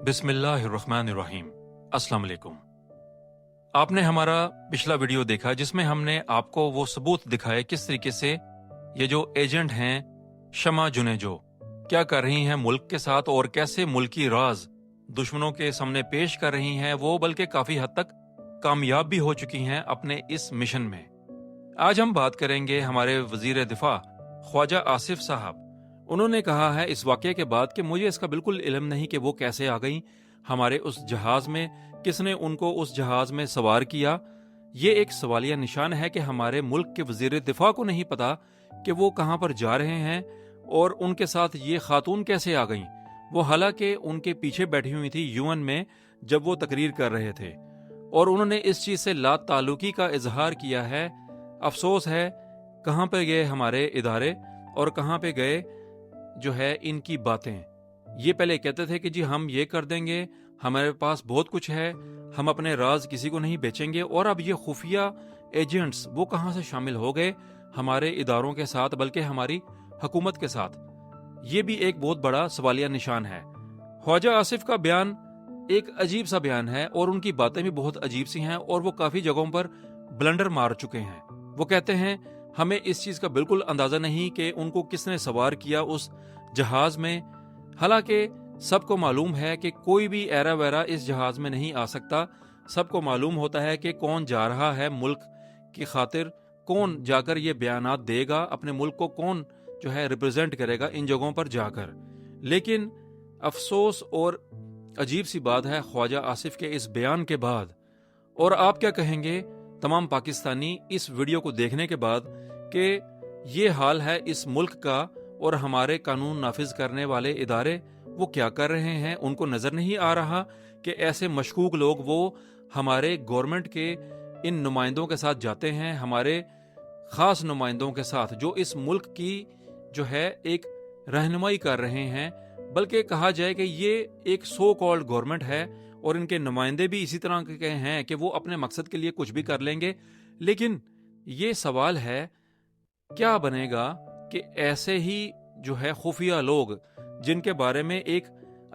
बिस्मिल्लाहिर्रहमानिर्रहीम। अस्सलाम वालेकुम। आपने हमारा पिछला वीडियो देखा जिसमें हमने आपको वो सबूत दिखाए किस तरीके से ये जो एजेंट हैं शमा जुनेजो क्या कर रही हैं मुल्क के साथ और कैसे मुल्की राज दुश्मनों के सामने पेश कर रही हैं, वो बल्कि काफी हद तक कामयाब भी हो चुकी हैं अपने इस मिशन में। आज हम बात करेंगे हमारे वजीर दिफा ख्वाजा आसिफ साहब। उन्होंने कहा है इस वाक़ये के बाद कि मुझे इसका बिल्कुल इल्म नहीं कि वो कैसे आ गई हमारे उस जहाज में, किसने उनको उस जहाज में सवार किया। ये एक सवालिया निशान है कि हमारे मुल्क के वजीर दिफा को नहीं पता कि वो कहाँ पर जा रहे हैं और उनके साथ ये खातून कैसे आ गईं। वो हालांकि उनके पीछे बैठी हुई थी यूएन में जब वो तकरीर कर रहे थे और उन्होंने इस चीज़ से ला ताल्लुकी का इजहार किया है। अफसोस है कहाँ पे गए हमारे इदारे और कहाँ पे गए जो है इनकी बातें। ये पहले कहते थे कि जी हम ये कर देंगे, हमारे पास बहुत कुछ है, हम अपने राज किसी को नहीं बेचेंगे, और अब ये खुफिया एजेंट्स वो कहाँ से शामिल हो गए हमारे इदारों के साथ, बल्कि हमारी हुकूमत के साथ। ये भी एक बहुत बड़ा सवालिया निशान है। ख्वाजा आसिफ का बयान एक अजीब सा बयान है और उनकी बातें भी बहुत अजीब सी हैं और वो काफी जगहों पर ब्लंडर मार चुके हैं। वो कहते हैं हमें इस चीज का बिल्कुल अंदाजा नहीं कि उनको किसने सवार किया उस जहाज में। हालांकि सबको मालूम है कि कोई भी ऐरा वैरा इस जहाज में नहीं आ सकता। सबको मालूम होता है कि कौन जा रहा है मुल्क की खातिर, कौन जाकर ये बयानात देगा, अपने मुल्क को कौन जो है रिप्रेजेंट करेगा इन जगहों पर जाकर। लेकिन अफसोस और अजीब सी बात है ख्वाजा आसिफ के इस बयान के बाद, और आप क्या कहेंगे तमाम पाकिस्तानी इस वीडियो को देखने के बाद कि ये हाल है इस मुल्क का और हमारे कानून नाफिज करने वाले इदारे वो क्या कर रहे हैं। उनको नजर नहीं आ रहा कि ऐसे मशकूक लोग वो हमारे गवर्नमेंट के इन नुमाइंदों के साथ जाते हैं, हमारे खास नुमाइंदों के साथ जो इस मुल्क की जो है एक रहनुमाई कर रहे हैं। बल्कि कहा जाए कि ये एक सो कॉल्ड गवर्नमेंट है और इनके नुमाइंदे भी इसी तरह के हैं कि वो अपने मकसद के लिए कुछ भी कर लेंगे। लेकिन ये सवाल है क्या बनेगा कि ऐसे ही जो है खुफिया लोग जिनके बारे में एक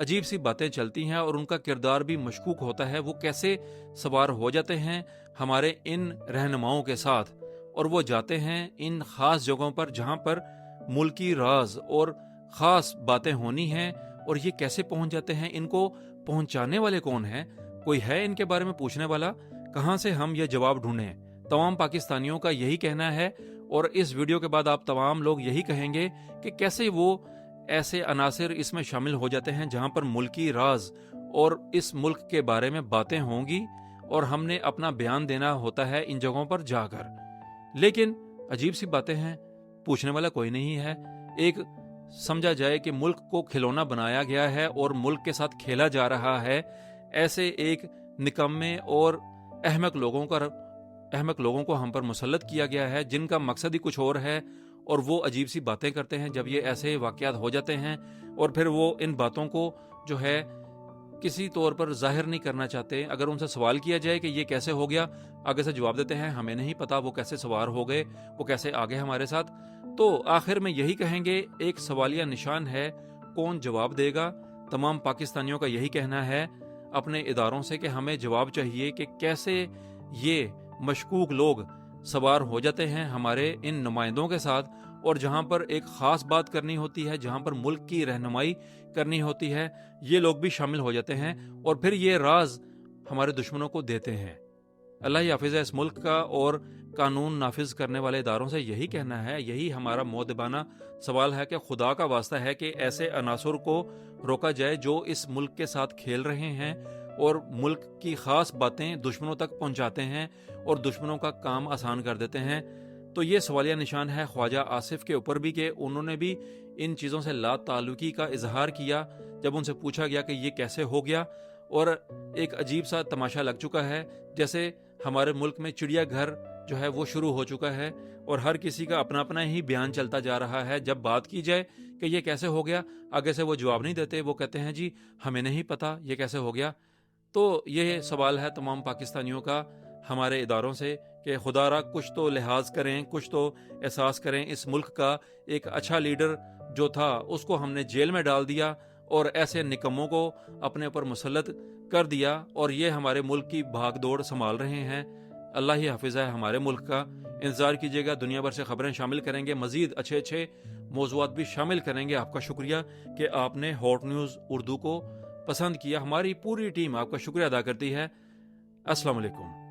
अजीब सी बातें चलती हैं और उनका किरदार भी मशकूक होता है, वो कैसे सवार हो जाते हैं हमारे इन रहनुमाओं के साथ और वो जाते हैं इन खास जगहों पर जहां पर मुल्की राज और खास बातें होनी हैं, और ये कैसे पहुंच जाते हैं। इनको पहुंचाने वाले कौन हैं? कोई है इनके बारे में पूछने वाला? कहां से हम ये जवाब ढूंढें? तमाम पाकिस्तानियों का यही कहना है और इस वीडियो के बाद आप तमाम लोग यही कहेंगे कि कैसे वो ऐसे अनासिर इसमें शामिल हो जाते हैं जहां पर मुल्की राज और इस मुल्क के बारे में बातें होंगी और हमने अपना बयान देना होता है इन जगहों पर जाकर। लेकिन अजीब सी बातें हैं, पूछने वाला कोई नहीं है। एक समझा जाए कि मुल्क को खिलौना बनाया गया है और मुल्क के साथ खेला जा रहा है। ऐसे एक निकम्मे और अहमक लोगों को हम पर मुसल्लत किया गया है जिनका मकसद ही कुछ और है, और वो अजीब सी बातें करते हैं जब ये ऐसे वाकयात हो जाते हैं और फिर वो इन बातों को जो है किसी तौर पर जाहिर नहीं करना चाहते। अगर उनसे सवाल किया जाए कि ये कैसे हो गया, आगे से जवाब देते हैं हमें नहीं पता वो कैसे सवार हो गए, वो कैसे आगे हमारे साथ। तो आखिर में यही कहेंगे एक सवालिया निशान है, कौन जवाब देगा। तमाम पाकिस्तानियों का यही कहना है अपने इदारों से कि हमें जवाब चाहिए कि कैसे ये मशकूक लोग सवार हो जाते हैं हमारे इन नुमाइंदों के साथ, और जहां पर एक खास बात करनी होती है, जहां पर मुल्क की रहनुमाई करनी होती है, ये लोग भी शामिल हो जाते हैं और फिर ये राज हमारे दुश्मनों को देते हैं। अल्लाह ही हाफिज़ है इस मुल्क का, और कानून नाफिज करने वाले इदारों से यही कहना है, यही हमारा मोदबाना सवाल है कि खुदा का वास्ता है कि ऐसे अनासुर को रोका जाए जो इस मुल्क के साथ खेल रहे हैं और मुल्क की खास बातें दुश्मनों तक पहुंचाते हैं और दुश्मनों का काम आसान कर देते हैं। तो ये सवालिया निशान है ख्वाजा आसिफ के ऊपर भी कि उन्होंने भी इन चीज़ों से ला ताल्लुकी का इजहार किया जब उनसे पूछा गया कि ये कैसे हो गया। और एक अजीब सा तमाशा लग चुका है, जैसे हमारे मुल्क में चिड़िया घर जो है वो शुरू हो चुका है और हर किसी का अपना अपना ही बयान चलता जा रहा है। जब बात की जाए कि ये कैसे हो गया, आगे से वो जवाब नहीं देते, वो कहते हैं जी हमें नहीं पता ये कैसे हो गया। तो ये सवाल है तमाम पाकिस्तानियों का हमारे इदारों से कि खुदारा कुछ तो लिहाज करें, कुछ तो एहसास करें। इस मुल्क का एक अच्छा लीडर जो था उसको हमने जेल में डाल दिया اور ایسے نکموں کو اپنے اوپر مسلط کر دیا اور یہ ہمارے ملک کی بھاگ دوڑ سنبھال رہے ہیں۔ اللہ ہی حافظ ہے ہمارے ملک کا۔ انتظار کیجیے گا، دنیا بھر سے خبریں شامل کریں گے، مزید اچھے اچھے موضوعات بھی شامل کریں گے۔ آپ کا شکریہ کہ آپ نے ہاٹ نیوز اردو کو پسند کیا۔ ہماری پوری ٹیم آپ کا شکریہ ادا کرتی ہے۔ السلام علیکم۔